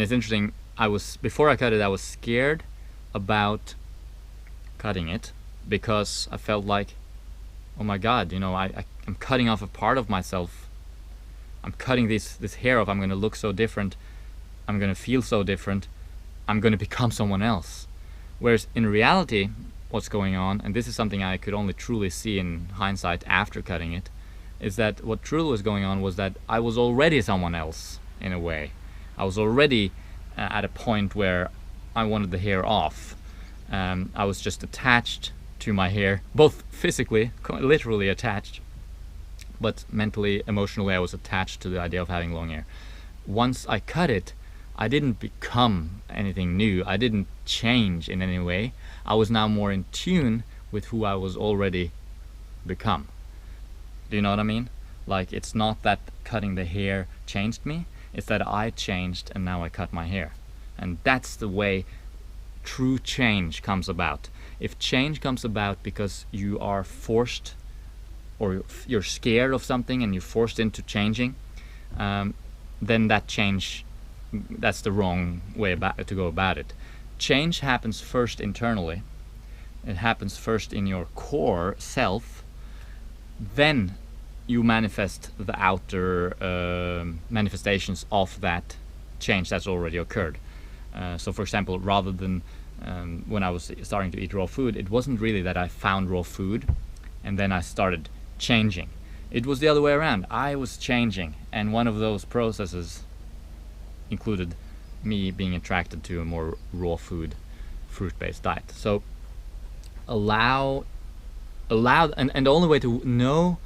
it's interesting, before I cut it, I was scared about cutting it because I felt like, oh my god, I'm cutting off a part of myself. I'm cutting this hair off. I'm going to look so different. I'm going to feel so different. I'm going to become someone else. Whereas in reality, what's going on, and this is something I could only truly see in hindsight after cutting it, is that what truly was going on was that I was already someone else in a way. I was already at a point where I wanted the hair off. I was just attached to my hair, both physically, literally attached, but mentally, emotionally, I was attached to the idea of having long hair. Once I cut it, I didn't become anything new. I didn't change in any way. I was now more in tune with who I was already become. Do you know what I mean? Like, it's not that cutting the hair changed me, it's that I changed and now I cut my hair. And that's the way true change comes about. If change comes about because you are forced or you're scared of something and you're forced into changing, then that's the wrong way to go about it. Change happens first internally. It happens first in your core self. Then you manifest the outer manifestations of that change that's already occurred. So for example, rather than when I was starting to eat raw food, it wasn't really that I found raw food and then I started changing. It was the other way around. I was changing, and one of those processes included me being attracted to a more raw food, fruit-based diet. So allow and the only way to know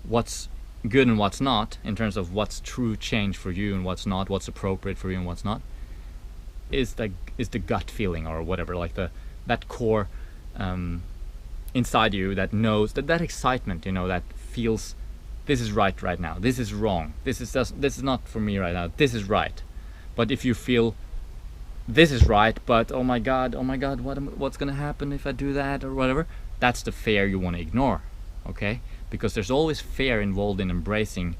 what's good and what's not, in terms of what's true change for you and what's not, what's appropriate for you and what's not, is the gut feeling or whatever, like that core inside you that knows that excitement, that feels this is right now, this is wrong, this is not for me right now, this is right. But if you feel this is right, but oh my god, what's gonna happen if I do that or whatever, that's the fear you want to ignore, okay? Because there's always fear involved in embracing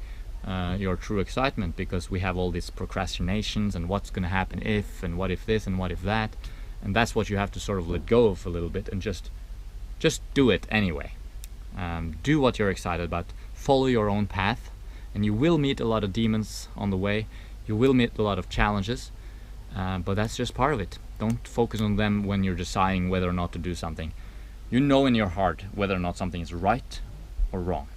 your true excitement, because we have all these procrastinations and what's gonna happen if, and what if this and what if that, and that's what you have to sort of let go of a little bit and just do it anyway. Do what you're excited about, follow your own path, and you will meet a lot of demons on the way. You will meet a lot of challenges, but that's just part of it. Don't focus on them when you're deciding whether or not to do something. You know in your heart whether or not something is right or wrong.